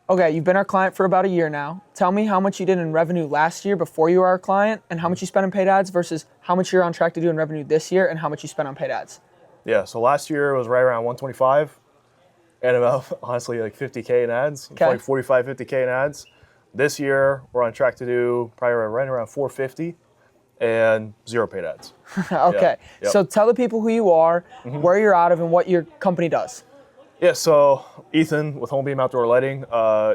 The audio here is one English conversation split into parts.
Okay, you've been our client for about a year now. Tell me how much you did in revenue last year before you were our client, and how much you spent on paid ads versus how much you're on track to do in revenue this year and how much you spent on paid ads. Yeah, so last year it was right around 125 and about, honestly, like 50K in ads, Okay. like 45, 50K in ads. This year we're on track to do probably right around 450 and 0 paid ads. Okay, Yep. so tell the people who you are, where you're out of, and what your company does. Yeah, so Ethan with HomeBeam Outdoor Lighting,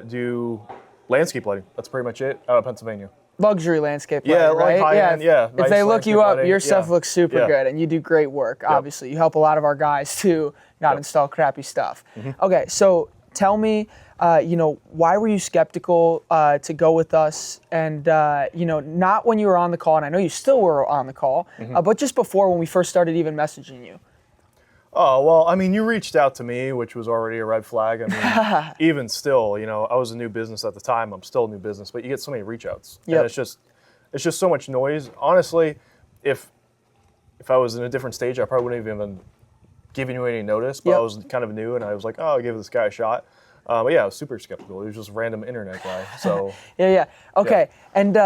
do landscape lighting. That's pretty much it, out of Pennsylvania. Luxury landscape Yeah, lighting, like right? high-end, yeah. If nice they look you landscape up, lighting, your stuff yeah. looks super Yeah. good, and you do great work, obviously. You help a lot of our guys too not install crappy stuff. Okay, so tell me, why were you skeptical to go with us? And, not when you were on the call, and I know you still were on the call, but just before when we first started even messaging you. Oh, well, I mean, you reached out to me, which was already a red flag. I mean, even still, I was a new business at the time. I'm still a new business, but you get so many reach outs. Yep. And it's just so much noise. Honestly, if I was in a different stage, I probably wouldn't have even given you any notice, but I was kind of new and I was like, oh, I'll give this guy a shot. But yeah, I was super skeptical. He was just a random internet guy. So Yeah. Okay. And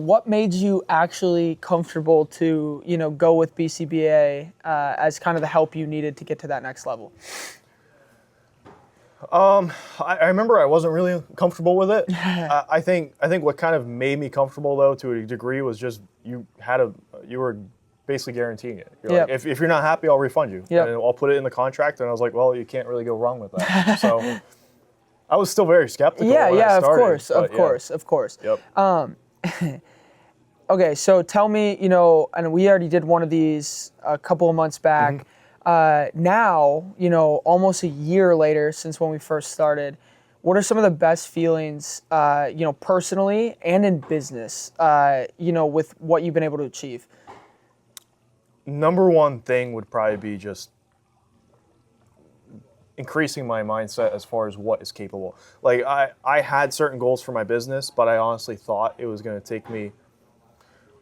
what made you actually comfortable to go with BCBA as kind of the help you needed to get to that next level? I remember I wasn't really comfortable with it. I think what kind of made me comfortable though to a degree was just you were basically guaranteeing it. You're like, if you're not happy, I'll refund you. And I'll put it in the contract. And I was like, well, you can't really go wrong with that. So I was still very skeptical when I started. Of course. Yep. Okay, so tell me, and we already did one of these a couple of months back. Now, almost a year later since when we first started, what are some of the best feelings, personally and in business, with what you've been able to achieve? Number one thing would probably be just increasing my mindset as far as what is capable. Like I had certain goals for my business, but I honestly thought it was going to take me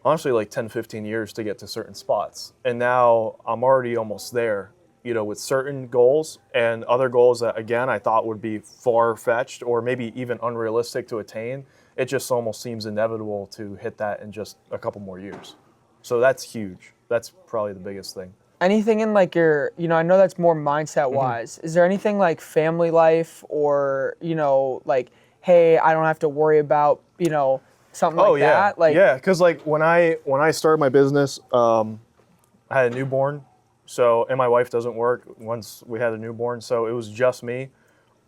like 10, 15 years to get to certain spots. And now I'm already almost there, with certain goals and other goals that, again, I thought would be far-fetched or maybe even unrealistic to attain. It just almost seems inevitable to hit that in just a couple more years. So that's huge. That's probably the biggest thing. Anything in like your, I know that's more mindset wise. Is there anything like family life or, like, hey, I don't have to worry about, something like that? Like, yeah, because like when I started my business, I had a newborn, and my wife doesn't work once we had a newborn, so it was just me,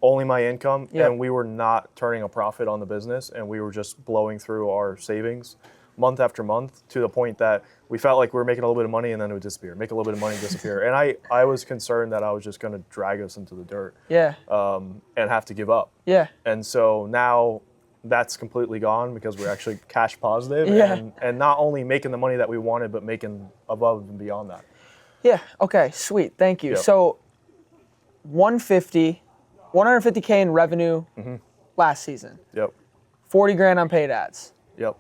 only my income, and we were not turning a profit on the business, and we were just blowing through our savings month after month to the point that we felt like we were making a little bit of money and then it would disappear, make a little bit of money and disappear. And I was concerned that I was just going to drag us into the dirt and have to give up. Yeah. And so now that's completely gone because we're actually cash positive and not only making the money that we wanted, but making above and beyond that. Yeah. Okay. Sweet. Thank you. Yep. So 150K in revenue last season. Yep. 40 grand on paid ads. Yep.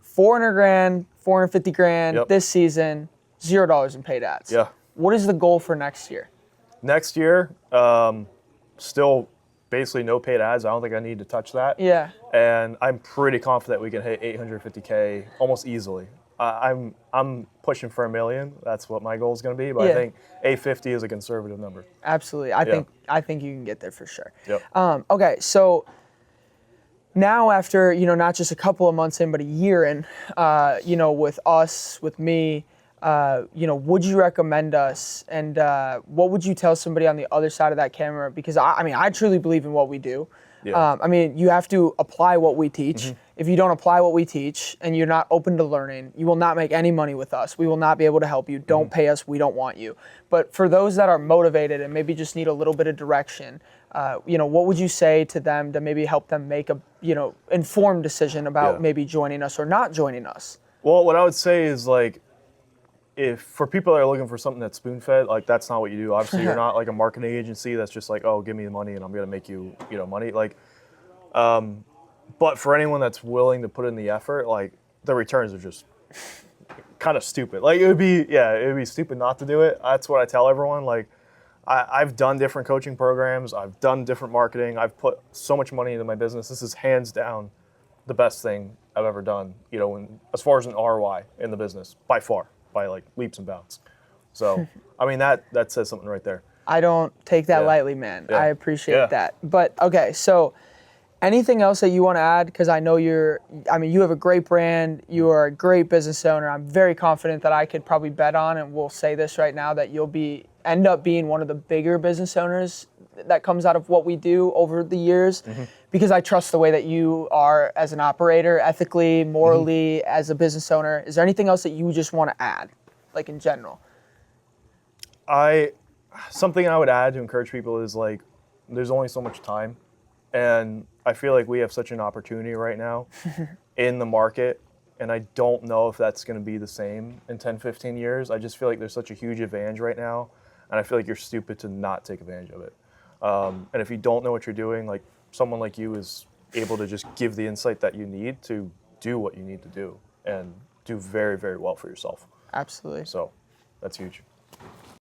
400 grand, 450 grand this season, $0 in paid ads. Yeah. What is the goal for next year? Next year, still basically no paid ads. I don't think I need to touch that. Yeah. And I'm pretty confident we can hit 850K almost easily. I'm pushing for $1 million. That's what my goal is going to be. But I think 850 is a conservative number. Absolutely. I think you can get there for sure. Yep. Okay. So now after, not just a couple of months in, but a year in, with us, with me, would you recommend us? And what would you tell somebody on the other side of that camera? Because I truly believe in what we do. Yeah. You have to apply what we teach. If you don't apply what we teach and you're not open to learning, you will not make any money with us. We will not be able to help you. Don't pay us. We don't want you. But for those that are motivated and maybe just need a little bit of direction, what would you say to them to maybe help them make a, informed decision about maybe joining us or not joining us? Well, what I would say is like, if for people that are looking for something that's spoon-fed, like that's not what you do. Obviously, you're not like a marketing agency that's just like, oh, give me the money and I'm gonna make you, money. Like, but for anyone that's willing to put in the effort, like the returns are just kind of stupid. Like it would be stupid not to do it. That's what I tell everyone. Like, I've done different coaching programs. I've done different marketing. I've put so much money into my business. This is hands down the best thing I've ever done, as far as an ROI in the business, by far, by like leaps and bounds. So, I mean, that says something right there. I don't take that Yeah. lightly, man. Yeah. I appreciate Yeah. that. But okay, so anything else that you want to add? Because I know you have a great brand. You are a great business owner. I'm very confident that I could probably bet on, and we'll say this right now, that you'll end up being one of the bigger business owners that comes out of what we do over the years, because I trust the way that you are as an operator, ethically, morally, as a business owner. Is there anything else that you just want to add, like in general? Something I would add to encourage people is like, there's only so much time. And I feel like we have such an opportunity right now in the market. And I don't know if that's going to be the same in 10, 15 years. I just feel like there's such a huge advantage right now. And I feel like you're stupid to not take advantage of it. And if you don't know what you're doing, like someone like you is able to just give the insight that you need to do what you need to do and do very, very well for yourself. Absolutely. So that's huge.